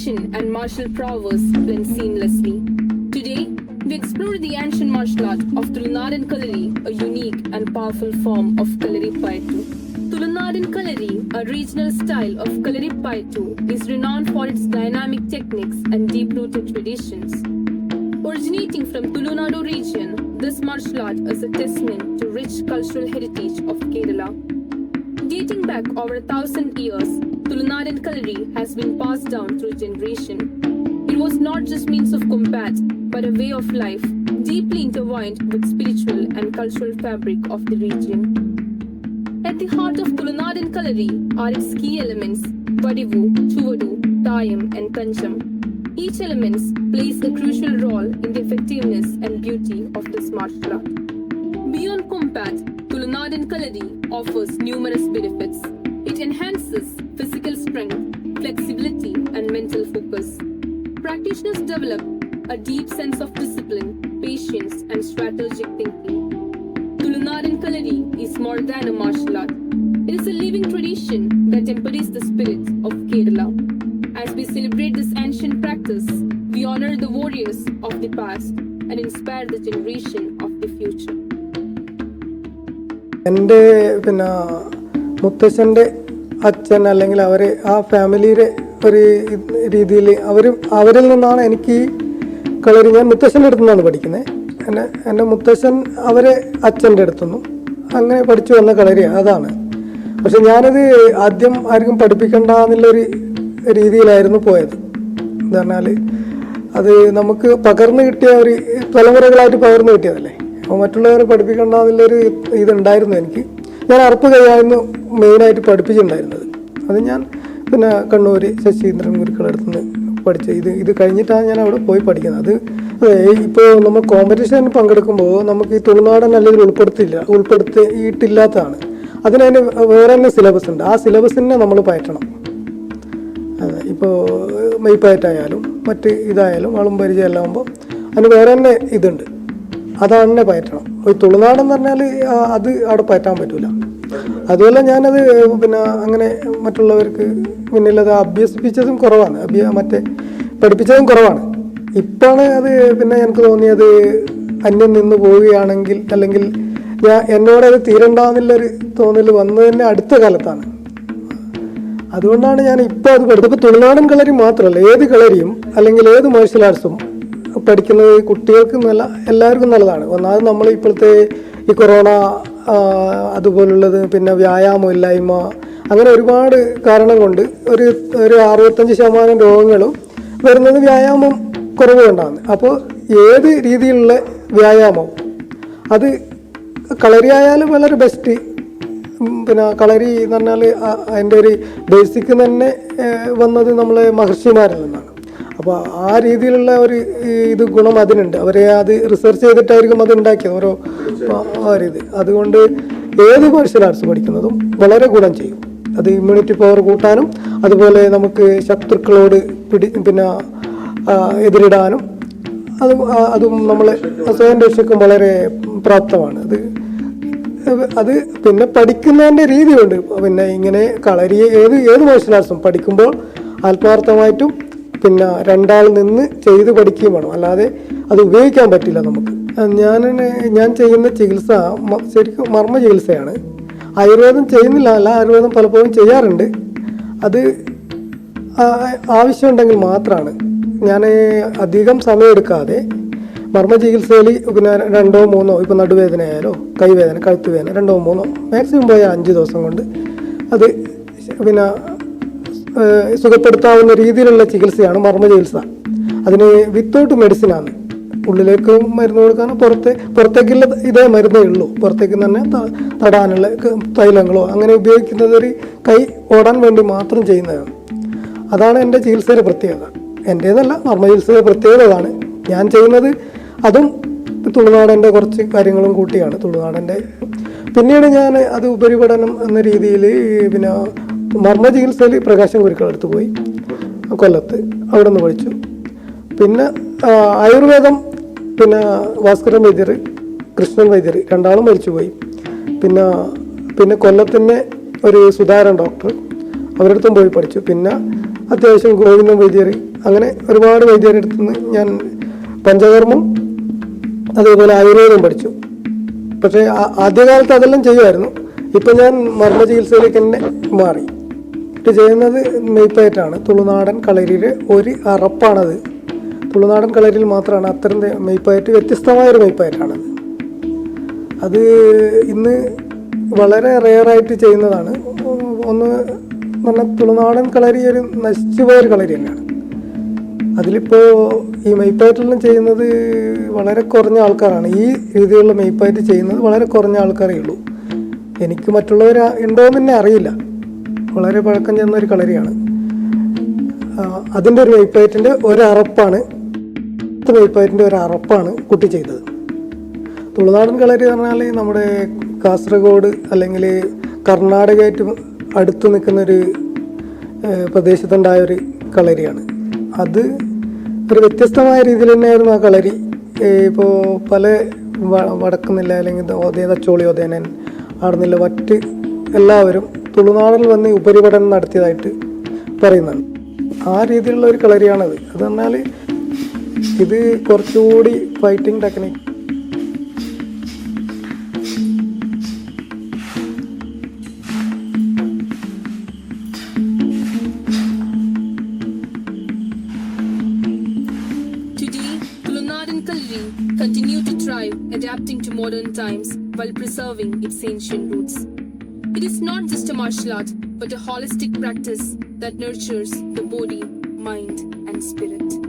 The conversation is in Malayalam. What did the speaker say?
tradition and martial prowess blend seamlessly. Today, we explore the ancient martial art of Tulunadan Kalari, a unique and powerful form of Kalaripayattu. Tulunadan Kalari, a regional style of Kalaripayattu, is renowned for its dynamic techniques and deep-rooted traditions. Originating from Tulunadu region, this martial art is a testament to rich cultural heritage of Kerala. Dating back over 1,000 years, Tulunadan Kalari has been passed down through generation. It was not just means of combat, but a way of life, deeply intertwined with spiritual and cultural fabric of the region. At the heart of Tulunadan Kalari are its key elements, Vadivu, Chuvadu, Tayam and Kancham. Each element plays a crucial role in the effectiveness and beauty of this martial art. Beyond combat, Tulunadan Kalari offers numerous benefits. It enhances physical strength, flexibility, and mental focus. Practitioners develop a deep sense of discipline, patience, and strategic thinking. Tulunadan Kalari is more than a martial art. It is a living tradition that embodies the spirit of Kerala. As we celebrate this ancient practice, we honor the warriors of the past and inspire the generation of the future. എൻ്റെ മുത്തശ്ശൻ്റെ അച്ഛൻ അല്ലെങ്കിൽ അവർ ആ ഫാമിലിയുടെ ഒരു രീതിയിൽ അവരിൽ നിന്നാണ് എനിക്ക് ഈ കളരി. ഞാൻ മുത്തശ്ശൻ്റെ അടുത്തു നിന്നാണ് പഠിക്കുന്നത്. എൻ്റെ മുത്തശ്ശൻ അവരെ അച്ഛൻ്റെ അടുത്തുനിന്നും അങ്ങനെ പഠിച്ചു വന്ന കളരിയാണ്, അതാണ്. പക്ഷെ ഞാനത് ആദ്യം ആർക്കും പഠിപ്പിക്കണ്ട എന്നുള്ളൊരു രീതിയിലായിരുന്നു പോയത്. എന്ന് പറഞ്ഞാൽ അത് നമുക്ക് പകർന്നു കിട്ടിയ ഒരു തലമുറകളായിട്ട് പകർന്നു കിട്ടിയതല്ലേ. അപ്പോൾ മറ്റുള്ളവരെ പഠിപ്പിക്കേണ്ട എന്നുള്ളൊരു ഇതുണ്ടായിരുന്നു എനിക്ക്. ഞാൻ അറുപ്പ് കൈയായിരുന്നു മെയിനായിട്ട് പഠിപ്പിച്ചിട്ടുണ്ടായിരുന്നത്. അത് ഞാൻ കണ്ണൂർ ശശീന്ദ്രൻ ഗുരുക്കളുടെ അടുത്ത് നിന്ന് പഠിച്ചത്. ഇത് കഴിഞ്ഞിട്ടാണ് ഞാൻ അവിടെ പോയി പഠിക്കുന്നത്. അത് ഇപ്പോൾ നമ്മൾ കോമ്പറ്റീഷന് പങ്കെടുക്കുമ്പോൾ നമുക്ക് ഈ തുളുനാടൻ അല്ലെങ്കിൽ ഉൾപ്പെടുത്തിയിട്ടില്ലാത്തതാണ്. അതിന് വേറെ തന്നെ സിലബസ് ഉണ്ട്. ആ സിലബസിനെ നമ്മൾ പയറ്റണം. അതെ, ഇപ്പോൾ മെയ്പ്പയറ്റായാലും മറ്റ് ഇതായാലും വളം പരിചയം എല്ലാം ആകുമ്പോൾ അതിന് വേറെ തന്നെ ഇതുണ്ട്. അതാണ് തന്നെ പയറ്റണം. ഒരു തുളുനാടെന്ന് പറഞ്ഞാൽ അത് അവിടെ പയറ്റാൻ പറ്റില്ല. അതുപോലെ ഞാനത് അങ്ങനെ മറ്റുള്ളവർക്ക് മുന്നിലത് അഭ്യസിപ്പിച്ചതും കുറവാണ്, പഠിപ്പിച്ചതും കുറവാണ്. ഇപ്പോഴാണ് അത് എനിക്ക് തോന്നിയത് അന്യം നിന്ന് പോവുകയാണെങ്കിൽ അല്ലെങ്കിൽ എന്നോടത് തീരണ്ടാന്നുള്ളൊരു തോന്നൽ വന്നത് തന്നെ അടുത്ത കാലത്താണ്. അതുകൊണ്ടാണ് ഞാൻ ഇപ്പോൾ അത് പഠിത്തം. ഇപ്പോൾ തുളുനാടൻ കളരി മാത്രമല്ല, ഏത് കളരിയും അല്ലെങ്കിൽ ഏത് മാർഷ്യൽ ആർട്സും പഠിക്കുന്നത് കുട്ടികൾക്ക് എല്ലാവർക്കും നല്ലതാണ്. ഒന്നാമത് നമ്മൾ ഇപ്പോഴത്തെ ഈ കൊറോണ അതുപോലുള്ളത്, വ്യായാമം ഇല്ലായ്മ, അങ്ങനെ ഒരുപാട് കാരണം കൊണ്ട് ഒരു 65% രോഗങ്ങളും വരുന്നത് വ്യായാമം കുറവ് കൊണ്ടാണ്. അപ്പോൾ ഏത് രീതിയിലുള്ള വ്യായാമം, അത് കളരി ആയാലും വളരെ ബെസ്റ്റ്. കളരി എന്ന് പറഞ്ഞാൽ അതിൻ്റെ ഒരു ബേസിക് തന്നെ വന്നത് നമ്മളെ മഹർഷിമാരിൽ നിന്നാണ്. അപ്പോൾ ആ രീതിയിലുള്ള ഒരു ഗുണം അതിനുണ്ട്. അവരെ അത് റിസർച്ച് ചെയ്തിട്ടായിരിക്കും അത് ഉണ്ടാക്കിയത് ഓരോ രീതി. അതുകൊണ്ട് ഏത് മാർഷ്യൽ ആർട്സ് പഠിക്കുന്നതും വളരെ ഗുണം ചെയ്യും. അത് ഇമ്മ്യൂണിറ്റി പവർ കൂട്ടാനും അതുപോലെ നമുക്ക് ശത്രുക്കളോട് എതിരിടാനും അതും നമ്മളെ സ്വയം രക്ഷയ്ക്കും വളരെ പ്രാപ്തമാണ്. അത് പഠിക്കുന്നതിൻ്റെ രീതിയുണ്ട്. ഇങ്ങനെ കളരി ഏത് മാർഷ്യൽ ആർട്സും പഠിക്കുമ്പോൾ ആത്മാർത്ഥമായിട്ടും രണ്ടാൾ നിന്ന് ചെയ്ത് പഠിക്കുകയും വേണം. അല്ലാതെ അത് ഉപയോഗിക്കാൻ പറ്റില്ല നമുക്ക്. ഞാൻ ചെയ്യുന്ന ചികിത്സ ശരിക്കും മർമ്മ ചികിത്സയാണ്. ആയുർവേദം ചെയ്യുന്നില്ല, ആയുർവേദം പലപ്പോഴും ചെയ്യാറുണ്ട്. അത് ആവശ്യമുണ്ടെങ്കിൽ മാത്രമാണ്. ഞാൻ അധികം സമയമെടുക്കാതെ മർമ്മ ചികിത്സയിൽ 2-3 ഇപ്പോൾ നടുവേദന ആയാലോ കൈവേദന കഴുത്തുവേദന 2-3 മാക്സിമം പോയാൽ 5 ദിവസം കൊണ്ട് അത് സുഖപ്പെടുത്താവുന്ന രീതിയിലുള്ള ചികിത്സയാണ് മർമ്മ ചികിത്സ. അതിന് വിത്തൗട്ട് മെഡിസിനാണ്. ഉള്ളിലേക്ക് മരുന്ന് കൊടുക്കാനോ പുറത്തേക്കുള്ള ഇതേ മരുന്നേ ഉള്ളൂ. പുറത്തേക്ക് തന്നെ തടാനുള്ള തൈലങ്ങളോ അങ്ങനെ ഉപയോഗിക്കുന്നത് ഒരു കൈ ഓടാൻ വേണ്ടി മാത്രം ചെയ്യുന്നതാണ്. അതാണ് എൻ്റെ ചികിത്സയുടെ പ്രത്യേകത. എൻ്റേതല്ല, മർമ്മ ചികിത്സയുടെ പ്രത്യേകത അതാണ്. ഞാൻ ചെയ്യുന്നത് അതും തുളുനാടൻ്റെ കുറച്ച് കാര്യങ്ങളും കൂട്ടിയാണ്. തുളുനാടൻ്റെ പിന്നീട് ഞാൻ അത് ഉപരിപഠനം എന്ന രീതിയിൽ മർമ്മ ചികിത്സയിൽ പ്രകാശം ഗുരുക്കളടുത്ത് പോയി കൊല്ലത്ത്, അവിടെ നിന്ന് പഠിച്ചു. ആയുർവേദം ഭാസ്കരൻ വൈദ്യർ, കൃഷ്ണൻ വൈദ്യർ രണ്ടാളും മരിച്ചുപോയി. കൊല്ലത്തിൻ്റെ ഒരു സുധാരൻ ഡോക്ടർ, അവരടുത്തും പോയി പഠിച്ചു. അത്യാവശ്യം ഗോവിന്ദൻ വൈദ്യർ അങ്ങനെ ഒരുപാട് വൈദ്യരുടെ അടുത്ത് നിന്ന് ഞാൻ പഞ്ചകർമ്മം അതേപോലെ ആയുർവേദം പഠിച്ചു. പക്ഷേ ആദ്യകാലത്ത് അതെല്ലാം ചെയ്യുമായിരുന്നു. ഇപ്പം ഞാൻ മർമ്മ ചികിത്സയിലേക്ക് തന്നെ മാറി. ഇത് ചെയ്യുന്നത് മെയ്പ്പയറ്റാണ്. തുളുനാടൻ കളരിയുടെ ഒരു അറപ്പാണത്. തുളുനാടൻ കളരിയിൽ മാത്രമാണ് അത്തരം മെയ്പ്പയറ്റ്, വ്യത്യസ്തമായൊരു മെയ്പ്പയറ്റാണത്. അത് ഇന്ന് വളരെ റെയറായിട്ട് ചെയ്യുന്നതാണ്. ഒന്ന് പറഞ്ഞാൽ തുളുനാടൻ കളരി ഒരു നശിച്ചു പോയൊരു കളരി തന്നെയാണ്. അതിലിപ്പോൾ ഈ മെയ്പ്പയറ്റെല്ലാം ചെയ്യുന്നത് വളരെ കുറഞ്ഞ ആൾക്കാരാണ്. ഈ രീതിയിലുള്ള മെയ്പ്പയറ്റ് ചെയ്യുന്നത് വളരെ കുറഞ്ഞ ആൾക്കാരേ ഉള്ളൂ. എനിക്ക് മറ്റുള്ളവർ ഉണ്ടോയെന്ന് തന്നെ അറിയില്ല. വളരെ പഴക്കം ചെന്ന ഒരു കളരിയാണ്. അതിൻ്റെ ഒരു മെയ്പ്പയറ്റിൻ്റെ ഒരറപ്പാണ് കുട്ടി ചെയ്തത്. തുളുനാടൻ കളരി എന്ന് പറഞ്ഞാൽ നമ്മുടെ കാസർഗോഡ് അല്ലെങ്കിൽ കർണാടകയായിട്ട് അടുത്ത് നിൽക്കുന്നൊരു പ്രദേശത്തുണ്ടായൊരു കളരിയാണ്. അത് ഒരു വ്യത്യസ്തമായ രീതിയിൽ തന്നെയായിരുന്നു ആ കളരി. ഇപ്പോൾ പല വടക്കുന്നില്ല അല്ലെങ്കിൽ തച്ചോളി ഒതേനൻ ആടുന്നില്ല മറ്റ് എല്ലാവരും തുളുനാടിൽ വന്ന് ഉപരിപഠനം നടത്തിയതായിട്ട് പറയുന്നുണ്ട്. ആ രീതിയിലുള്ള ഒരു കളരിയാണത്. അത് പറഞ്ഞാൽ ഇത് കുറച്ചുകൂടി fighting technique. Continue to thrive, adapting to modern times while preserving its ancient roots. It is not just a martial art, but a holistic practice that nurtures the body, mind, and spirit.